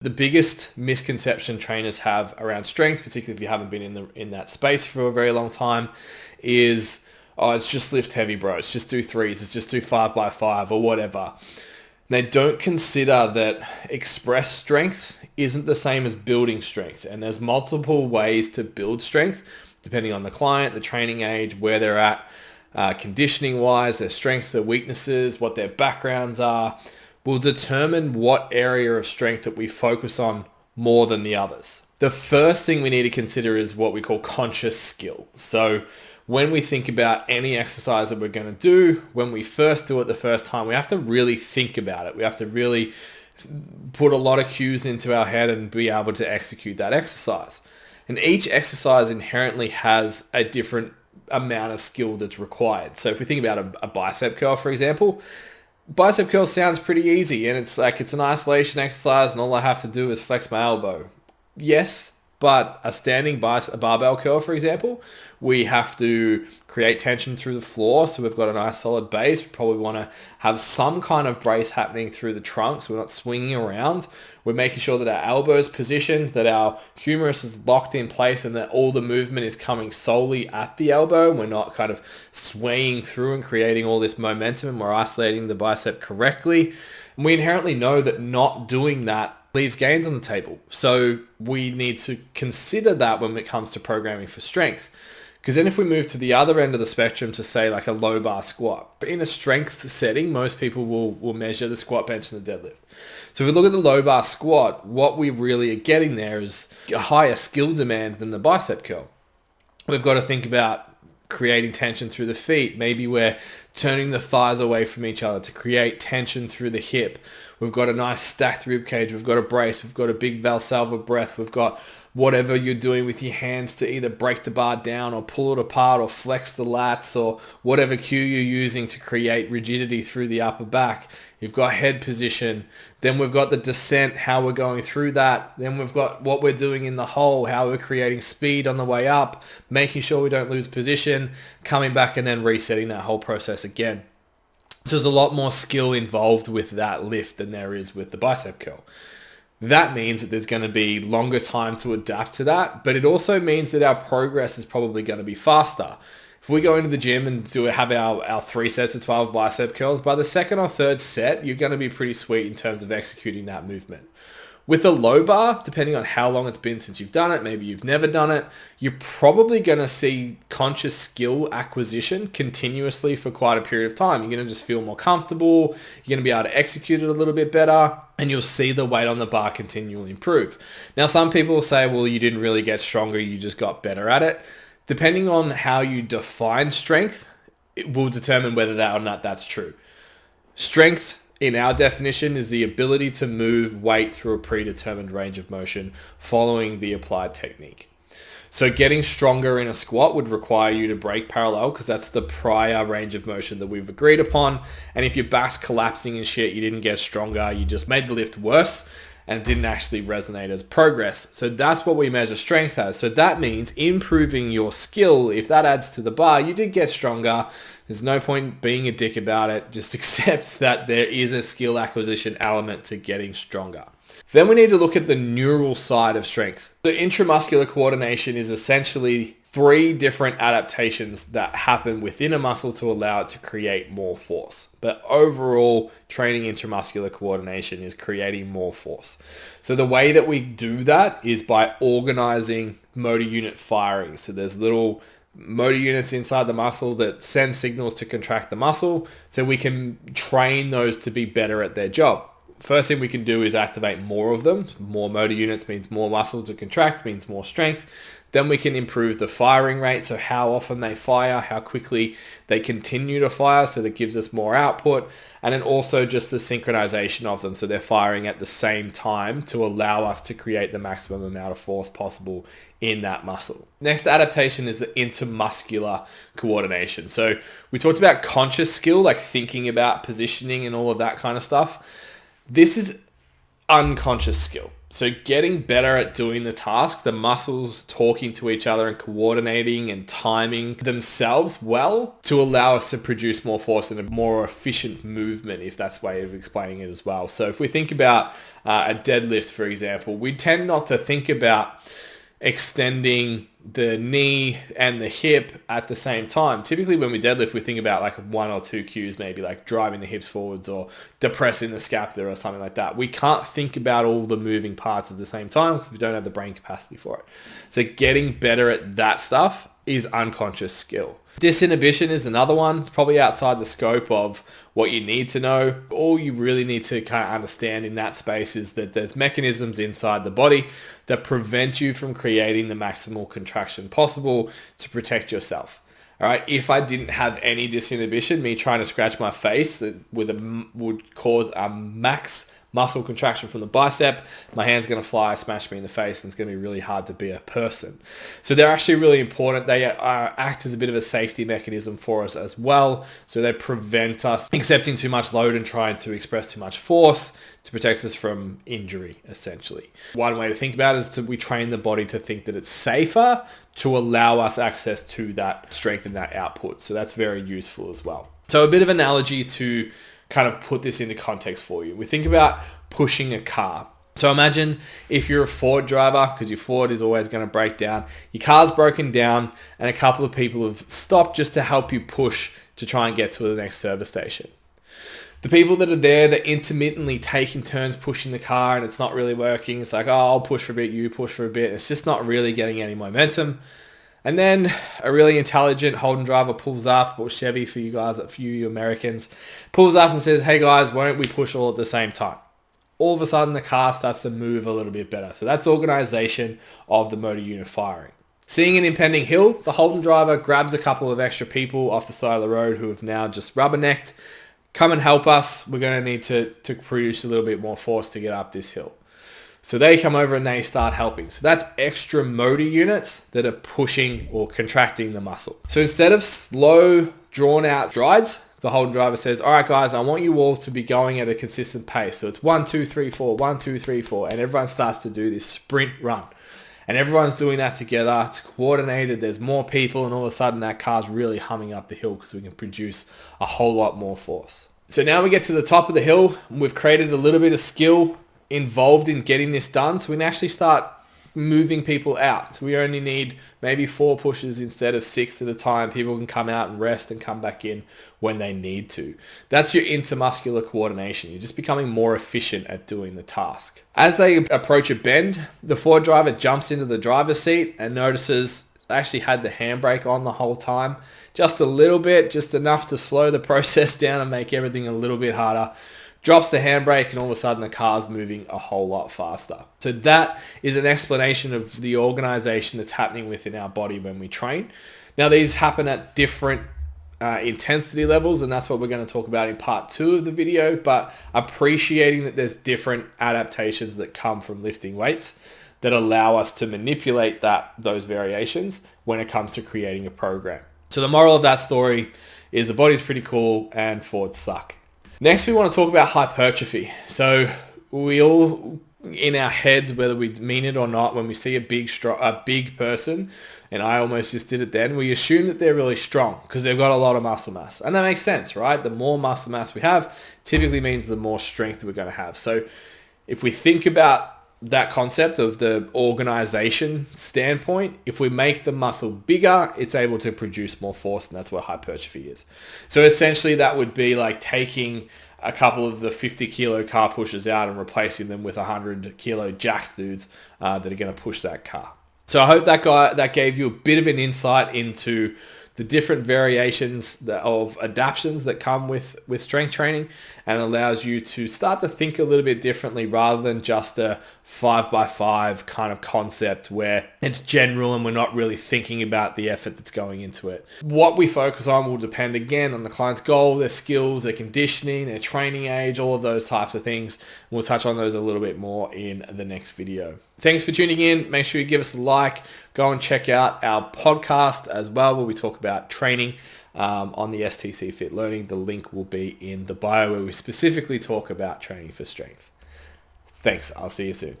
The biggest misconception trainers have around strength, particularly if you haven't been in that space for a very long time, is, oh, it's just lift heavy, bro. It's just do threes. It's just do 5x5 or whatever. They don't consider that express strength isn't the same as building strength. And there's multiple ways to build strength, depending on the client, the training age, where they're at, conditioning wise, their strengths, their weaknesses, what their backgrounds are, will determine what area of strength that we focus on more than the others. The first thing we need to consider is what we call conscious skill. So when we think about any exercise that we're going to do, when we first do it the first time, we have to really think about it. We have to really put a lot of cues into our head and be able to execute that exercise. And each exercise inherently has a different amount of skill that's required. So if we think about a bicep curl, for example, bicep curl sounds pretty easy, and it's an isolation exercise and all I have to do is flex my elbow. Yes, but a standing barbell curl, for example, we have to create tension through the floor. So we've got a nice solid base. We probably want to have some kind of brace happening through the trunk, so we're not swinging around. We're making sure that our elbow is positioned, that our humerus is locked in place, and that all the movement is coming solely at the elbow. We're not kind of swaying through and creating all this momentum, and we're isolating the bicep correctly. And we inherently know that not doing that leaves gains on the table. So we need to consider that when it comes to programming for strength. Because then if we move to the other end of the spectrum to say like a low bar squat, in a strength setting, most people will measure the squat, bench, and the deadlift. So if we look at the low bar squat, what we really are getting there is a higher skill demand than the bicep curl. We've got to think about creating tension through the feet. Maybe we're turning the thighs away from each other to create tension through the hip. We've got a nice stacked rib cage. We've got a brace. We've got a big Valsalva breath. We've got whatever you're doing with your hands to either break the bar down or pull it apart or flex the lats or whatever cue you're using to create rigidity through the upper back. You've got head position. Then we've got the descent, how we're going through that. Then we've got what we're doing in the hole, how we're creating speed on the way up, making sure we don't lose position, coming back and then resetting that whole process again. So there's a lot more skill involved with that lift than there is with the bicep curl. That means that there's going to be longer time to adapt to that, but it also means that our progress is probably going to be faster. If we go into the gym and have our 3 sets of 12 bicep curls, by the second or third set, you're going to be pretty sweet in terms of executing that movement. With the low bar, depending on how long it's been since you've done it, maybe you've never done it, you're probably going to see conscious skill acquisition continuously for quite a period of time. You're going to just feel more comfortable. You're going to be able to execute it a little bit better, and you'll see the weight on the bar continually improve. Now, some people will say, well, you didn't really get stronger, you just got better at it. Depending on how you define strength, it will determine whether that or not that's true. Strength, in our definition, is the ability to move weight through a predetermined range of motion following the applied technique. So getting stronger in a squat would require you to break parallel because that's the prior range of motion that we've agreed upon. And if your back's collapsing and shit, you didn't get stronger, you just made the lift worse and didn't actually resonate as progress. So that's what we measure strength as. So that means improving your skill. If that adds to the bar, you did get stronger. There's no point being a dick about it. Just accept that there is a skill acquisition element to getting stronger. Then we need to look at the neural side of strength. The intramuscular coordination is essentially 3 different adaptations that happen within a muscle to allow it to create more force. But overall, training intramuscular coordination is creating more force. So the way that we do that is by organizing motor unit firing. So there's little motor units inside the muscle that send signals to contract the muscle so we can train those to be better at their job. First thing we can do is activate more of them. More motor units means more muscle to contract, means more strength. Then we can improve the firing rate, so how often they fire, how quickly they continue to fire, so that gives us more output. And then also just the synchronization of them, so they're firing at the same time to allow us to create the maximum amount of force possible in that muscle. Next adaptation is the intermuscular coordination. So we talked about conscious skill, like thinking about positioning and all of that kind of stuff. This is unconscious skill. So getting better at doing the task, the muscles talking to each other and coordinating and timing themselves well to allow us to produce more force and a more efficient movement, if that's a way of explaining it as well. So if we think about a deadlift, for example, we tend not to think about extending the knee and the hip at the same time. Typically when we deadlift, we think about like one or two cues, maybe like driving the hips forwards or depressing the scapula or something like that. We can't think about all the moving parts at the same time because we don't have the brain capacity for it. So getting better at that stuff is unconscious skill. Disinhibition is another one. It's probably outside the scope of what you need to know. All you really need to kind of understand in that space is that there's mechanisms inside the body that prevent you from creating the maximal contraction possible to protect yourself. All right. If I didn't have any disinhibition, me trying to scratch my face that would cause a max muscle contraction from the bicep, my hand's going to fly, smash me in the face, and it's going to be really hard to be a person. So they're actually really important. They act as a bit of a safety mechanism for us as well. So they prevent us accepting too much load and trying to express too much force to protect us from injury, essentially. One way to think about it is we train the body to think that it's safer to allow us access to that strength and that output. So that's very useful as well. So a bit of analogy to kind of put this into context for you. We think about pushing a car. So imagine if you're a Ford driver, because your Ford is always going to break down, your car's broken down and a couple of people have stopped just to help you push to try and get to the next service station. The people that are there, they're intermittently taking turns pushing the car and it's not really working. It's like, oh, I'll push for a bit, you push for a bit. It's just not really getting any momentum. And then a really intelligent Holden driver pulls up, or Chevy for you guys, for you Americans, pulls up and says, hey guys, why don't we push all at the same time? All of a sudden the car starts to move a little bit better. So that's organization of the motor unit firing. Seeing an impending hill, the Holden driver grabs a couple of extra people off the side of the road who have now just rubbernecked. Come and help us. We're going to need to produce a little bit more force to get up this hill. So they come over and they start helping. So that's extra motor units that are pushing or contracting the muscle. So instead of slow, drawn out strides, the Holden driver says, all right, guys, I want you all to be going at a consistent pace. So it's 1, 2, 3, 4, 1, 2, 3, 4. And everyone starts to do this sprint run. And everyone's doing that together. It's coordinated. There's more people. And all of a sudden that car's really humming up the hill because we can produce a whole lot more force. So now we get to the top of the hill. We've created a little bit of skill involved in getting this done, so we can actually start moving people out. So we only need maybe 4 pushes instead of 6 at a time. People can come out and rest and come back in when they need to. That's your intermuscular coordination. You're just becoming more efficient at doing the task. As they approach a bend, the Ford driver jumps into the driver's seat and notices they actually had the handbrake on the whole time. Just a little bit, just enough to slow the process down and make everything a little bit harder. Drops the handbrake and all of a sudden the car's moving a whole lot faster. So that is an explanation of the organization that's happening within our body when we train. Now these happen at different intensity levels, and that's what we're going to talk about in part 2 of the video, but appreciating that there's different adaptations that come from lifting weights that allow us to manipulate those variations when it comes to creating a program. So the moral of that story is the body's pretty cool and Fords suck. Next, we want to talk about hypertrophy. So we all, in our heads, whether we mean it or not, when we see a big person, and I almost just did it then, we assume that they're really strong because they've got a lot of muscle mass. And that makes sense, right? The more muscle mass we have typically means the more strength we're going to have. So if we think about that concept of the organization standpoint, if we make the muscle bigger, it's able to produce more force, and that's what hypertrophy is. So essentially that would be like taking a couple of the 50 kilo car pushers out and replacing them with 100 kilo jacked dudes that are going to push that car. So I hope that gave you a bit of an insight into the different variations of adaptations that come with strength training, and allows you to start to think a little bit differently rather than just a 5x5 kind of concept where it's general and we're not really thinking about the effort that's going into it. What we focus on will depend again on the client's goal, their skills, their conditioning, their training age, all of those types of things. We'll touch on those a little bit more in the next video. Thanks for tuning in. Make sure you give us a like. Go and check out our podcast as well, where we talk about training on the STCfit Learning. The link will be in the bio, where we specifically talk about training for strength. Thanks. I'll see you soon.